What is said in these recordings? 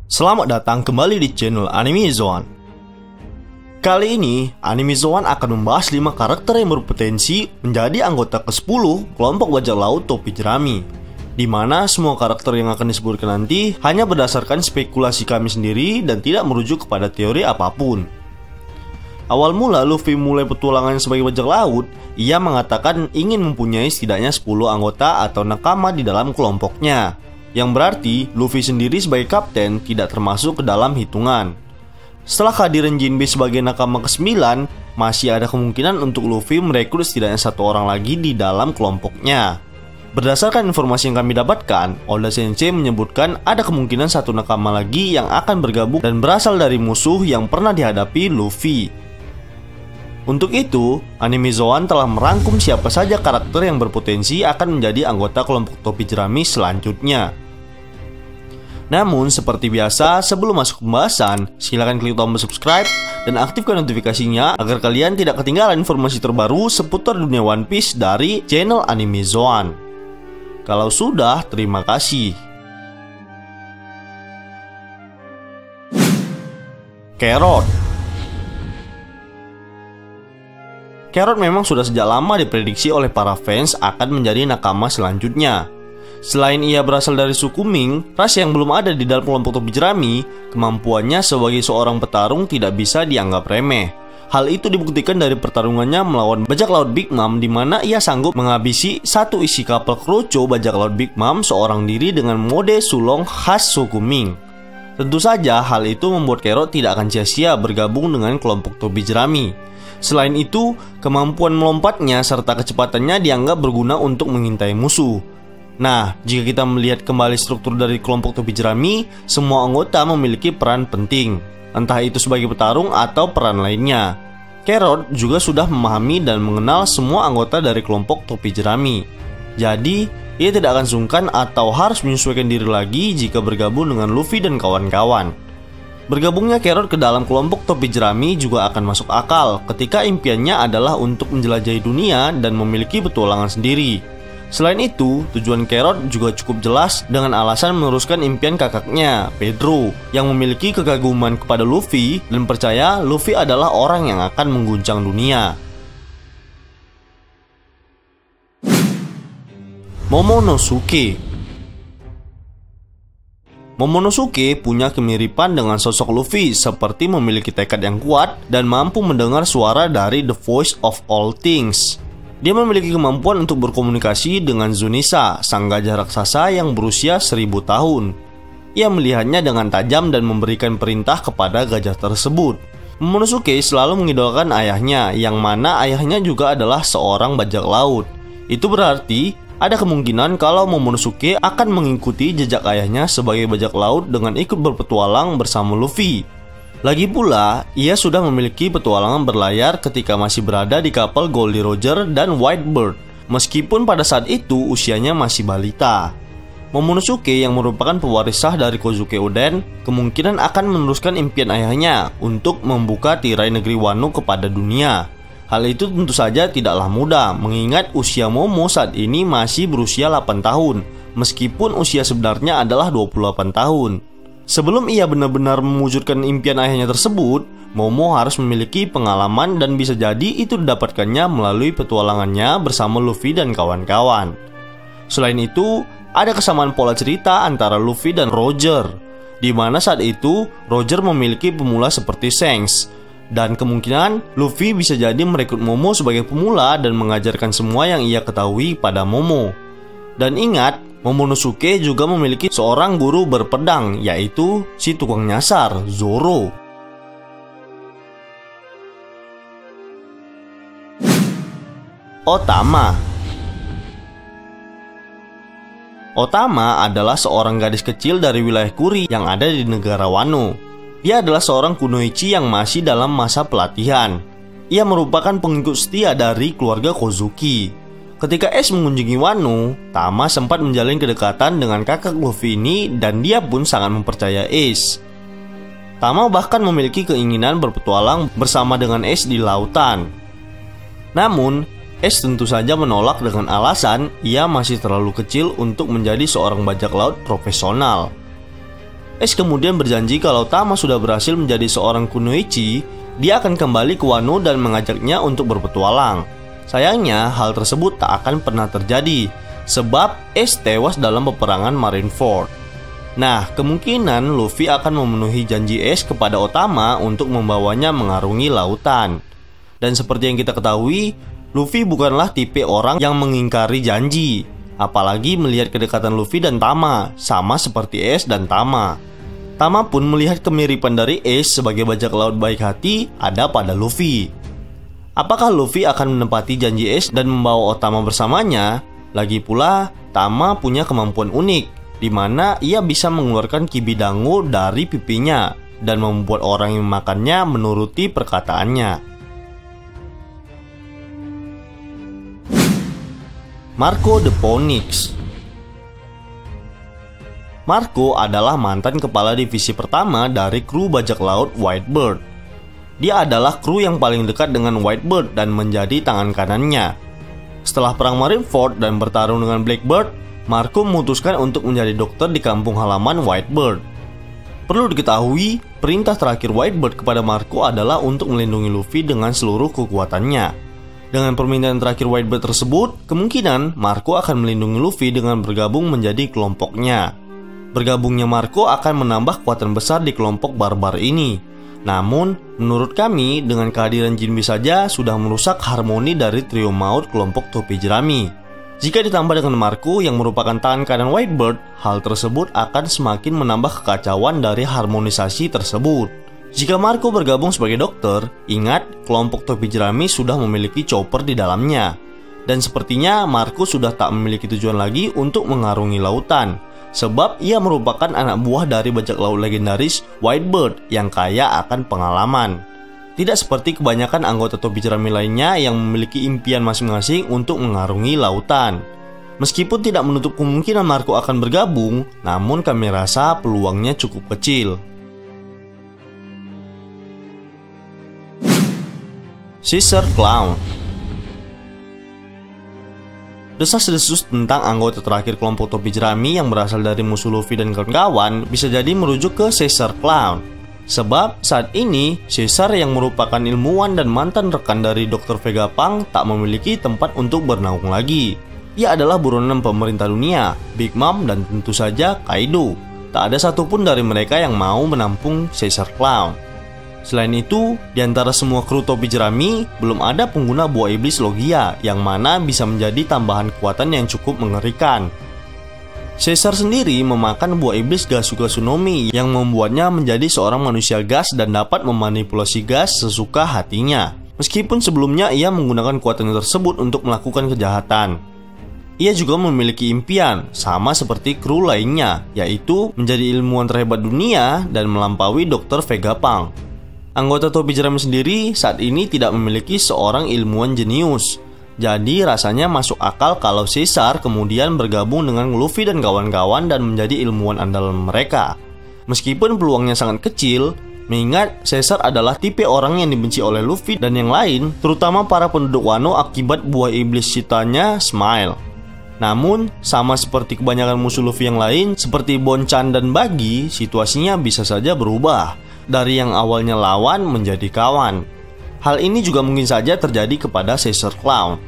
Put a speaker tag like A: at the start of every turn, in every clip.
A: Selamat datang kembali di channel Anime Zoan. Kali ini, Anime Zoan akan membahas 5 karakter yang berpotensi menjadi anggota ke-10 kelompok bajak laut topi jerami, di mana semua karakter yang akan disebutkan nanti hanya berdasarkan spekulasi kami sendiri dan tidak merujuk kepada teori apapun. Awal mula Luffy mulai petualangan sebagai bajak laut, ia mengatakan ingin mempunyai setidaknya 10 anggota atau nakama di dalam kelompoknya, yang berarti Luffy sendiri sebagai kapten tidak termasuk ke dalam hitungan. Setelah kehadiran Jinbe sebagai nakama ke-9, masih ada kemungkinan untuk Luffy merekrut setidaknya 1 orang lagi di dalam kelompoknya. Berdasarkan informasi yang kami dapatkan, Oda Sensei menyebutkan ada kemungkinan 1 nakama lagi yang akan bergabung dan berasal dari musuh yang pernah dihadapi Luffy. Untuk itu, Anime Zoan telah merangkum siapa saja karakter yang berpotensi akan menjadi anggota kelompok topi jerami selanjutnya. Namun, seperti biasa, sebelum masuk pembahasan, silakan klik tombol subscribe dan aktifkan notifikasinya agar kalian tidak ketinggalan informasi terbaru seputar dunia One Piece dari channel Anime Zoan. Kalau sudah, terima kasih. Carrot. Carrot memang sudah sejak lama diprediksi oleh para fans akan menjadi nakama selanjutnya. Selain ia berasal dari suku Ming, ras yang belum ada di dalam kelompok topi jerami, kemampuannya sebagai seorang petarung tidak bisa dianggap remeh. Hal itu dibuktikan dari pertarungannya melawan bajak laut Big Mom, di mana ia sanggup menghabisi satu isi kapal kroco bajak laut Big Mom seorang diri dengan mode sulong khas suku Ming. Tentu saja hal itu membuat Carrot tidak akan sia-sia bergabung dengan kelompok topi jerami. Selain itu, kemampuan melompatnya serta kecepatannya dianggap berguna untuk mengintai musuh. Nah, jika kita melihat kembali struktur dari kelompok topi jerami, semua anggota memiliki peran penting, entah itu sebagai petarung atau peran lainnya. Carrot juga sudah memahami dan mengenal semua anggota dari kelompok topi jerami. Jadi, ia tidak akan sungkan atau harus menyesuaikan diri lagi jika bergabung dengan Luffy dan kawan-kawan. Bergabungnya Carrot ke dalam kelompok topi jerami juga akan masuk akal ketika impiannya adalah untuk menjelajahi dunia dan memiliki petualangan sendiri. Selain itu, tujuan Carrot juga cukup jelas dengan alasan meneruskan impian kakaknya, Pedro, yang memiliki kekaguman kepada Luffy dan percaya Luffy adalah orang yang akan mengguncang dunia. Momonosuke. Momonosuke punya kemiripan dengan sosok Luffy, seperti memiliki tekad yang kuat dan mampu mendengar suara dari The Voice of All Things. Dia memiliki kemampuan untuk berkomunikasi dengan Zunisa, sang gajah raksasa yang berusia 1000 tahun. Ia melihatnya dengan tajam dan memberikan perintah kepada gajah tersebut. Momonosuke selalu mengidolakan ayahnya, yang mana ayahnya juga adalah seorang bajak laut. Itu berarti ada kemungkinan kalau Momonosuke akan mengikuti jejak ayahnya sebagai bajak laut dengan ikut berpetualang bersama Luffy. Lagi pula, ia sudah memiliki petualangan berlayar ketika masih berada di kapal Goldie Roger dan Whitebird, meskipun pada saat itu usianya masih balita. Momonosuke yang merupakan pewaris sah dari Kozuke Oden kemungkinan akan meneruskan impian ayahnya untuk membuka tirai negeri Wano kepada dunia. Hal itu tentu saja tidaklah mudah, mengingat usia Momo saat ini masih berusia 8 tahun, meskipun usia sebenarnya adalah 28 tahun. Sebelum ia benar-benar mewujudkan impian ayahnya tersebut, Momo harus memiliki pengalaman dan bisa jadi itu didapatkannya melalui petualangannya bersama Luffy dan kawan-kawan. Selain itu, ada kesamaan pola cerita antara Luffy dan Roger, di mana saat itu Roger memiliki pemula seperti Shanks, dan kemungkinan Luffy bisa jadi merekrut Momo sebagai pemula dan mengajarkan semua yang ia ketahui pada Momo. Dan ingat, Momonosuke juga memiliki seorang guru berpedang, yaitu si tukang nyasar, Zoro. Otama. Otama adalah seorang gadis kecil dari wilayah Kuri yang ada di negara Wano. Dia adalah seorang kunoichi yang masih dalam masa pelatihan. Ia merupakan pengikut setia dari keluarga Kozuki. Ketika Ace mengunjungi Wano, Tama sempat menjalin kedekatan dengan kakak Luffy ini dan dia pun sangat mempercaya Ace. Tama bahkan memiliki keinginan berpetualang bersama dengan Ace di lautan. Namun, Ace tentu saja menolak dengan alasan ia masih terlalu kecil untuk menjadi seorang bajak laut profesional. Ace kemudian berjanji kalau Tama sudah berhasil menjadi seorang kunoichi, dia akan kembali ke Wano dan mengajaknya untuk berpetualang. Sayangnya, hal tersebut tak akan pernah terjadi, sebab Ace tewas dalam peperangan Marineford. Nah, kemungkinan Luffy akan memenuhi janji Ace kepada Otama untuk membawanya mengarungi lautan. Dan seperti yang kita ketahui, Luffy bukanlah tipe orang yang mengingkari janji. Apalagi melihat kedekatan Luffy dan Tama, sama seperti Ace dan Tama. Tama pun melihat kemiripan dari Ace sebagai bajak laut baik hati ada pada Luffy. Apakah Luffy akan menepati janji Ace dan membawa Otama bersamanya? Lagi pula, Tama punya kemampuan unik, di mana ia bisa mengeluarkan kibi dango dari pipinya dan membuat orang yang memakannya menuruti perkataannya. Marco the Phoenix. Marco adalah mantan kepala divisi pertama dari kru bajak laut Whitebird. Dia adalah kru yang paling dekat dengan Whitebird dan menjadi tangan kanannya. Setelah perang Marineford dan bertarung dengan Blackbird, Marco memutuskan untuk menjadi dokter di kampung halaman Whitebird. Perlu diketahui, perintah terakhir Whitebird kepada Marco adalah untuk melindungi Luffy dengan seluruh kekuatannya. Dengan permintaan terakhir Whitebird tersebut, kemungkinan Marco akan melindungi Luffy dengan bergabung menjadi kelompoknya. Bergabungnya Marco akan menambah kekuatan besar di kelompok barbar ini. Namun, menurut kami, dengan kehadiran Jinbe saja sudah merusak harmoni dari trio maut kelompok topi jerami. Jika ditambah dengan Marco yang merupakan tangan kanan Whitebird, hal tersebut akan semakin menambah kekacauan dari harmonisasi tersebut. Jika Marco bergabung sebagai dokter, ingat kelompok topi jerami sudah memiliki chopper di dalamnya. Dan sepertinya Marco sudah tak memiliki tujuan lagi untuk mengarungi lautan, sebab ia merupakan anak buah dari bajak laut legendaris Whitebird yang kaya akan pengalaman. Tidak seperti kebanyakan anggota topi jerami lainnya yang memiliki impian masing-masing untuk mengarungi lautan. Meskipun tidak menutup kemungkinan Marco akan bergabung, namun kami rasa peluangnya cukup kecil. Caesar Clown. Desas-desus tentang anggota terakhir kelompok topi jerami yang berasal dari musuh Luffy dan kawan-kawan bisa jadi merujuk ke Caesar Clown. Sebab saat ini Caesar yang merupakan ilmuwan dan mantan rekan dari Dr. Vegapunk tak memiliki tempat untuk bernaung lagi. Ia adalah buronan pemerintah dunia, Big Mom dan tentu saja Kaido. Tak ada satupun dari mereka yang mau menampung Caesar Clown. Selain itu, di antara semua kru topi jerami, belum ada pengguna buah iblis Logia yang mana bisa menjadi tambahan kekuatan yang cukup mengerikan. Caesar sendiri memakan buah iblis Gasuga Tsunomi yang membuatnya menjadi seorang manusia gas dan dapat memanipulasi gas sesuka hatinya. Meskipun sebelumnya ia menggunakan kekuatan tersebut untuk melakukan kejahatan. Ia juga memiliki impian, sama seperti kru lainnya, yaitu menjadi ilmuwan terhebat dunia dan melampaui Dr. Vegapunk. Anggota topi jerami sendiri saat ini tidak memiliki seorang ilmuwan jenius. Jadi rasanya masuk akal kalau Caesar kemudian bergabung dengan Luffy dan kawan-kawan dan menjadi ilmuwan andalan mereka. Meskipun peluangnya sangat kecil, mengingat Caesar adalah tipe orang yang dibenci oleh Luffy dan yang lain, terutama para penduduk Wano akibat buah iblis citanya Smile. Namun, sama seperti kebanyakan musuh Luffy yang lain, seperti Bonchan dan Buggy, situasinya bisa saja berubah. Dari yang awalnya lawan menjadi kawan. Hal ini juga mungkin saja terjadi kepada Caesar Clown.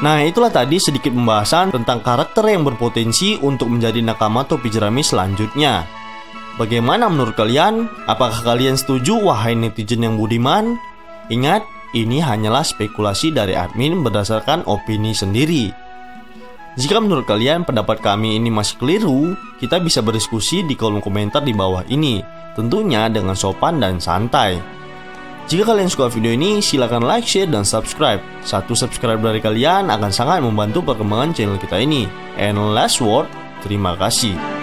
A: Nah, itulah tadi sedikit pembahasan tentang karakter yang berpotensi untuk menjadi nakama topi jerami selanjutnya. Bagaimana menurut kalian? Apakah kalian setuju, wahai netizen yang budiman? Ingat, ini hanyalah spekulasi dari admin berdasarkan opini sendiri. Jika menurut kalian pendapat kami ini masih keliru, kita bisa berdiskusi di kolom komentar di bawah ini, tentunya dengan sopan dan santai. Jika kalian suka video ini, silahkan like, share, dan subscribe. Satu subscribe dari kalian akan sangat membantu perkembangan channel kita ini. And last word, terima kasih.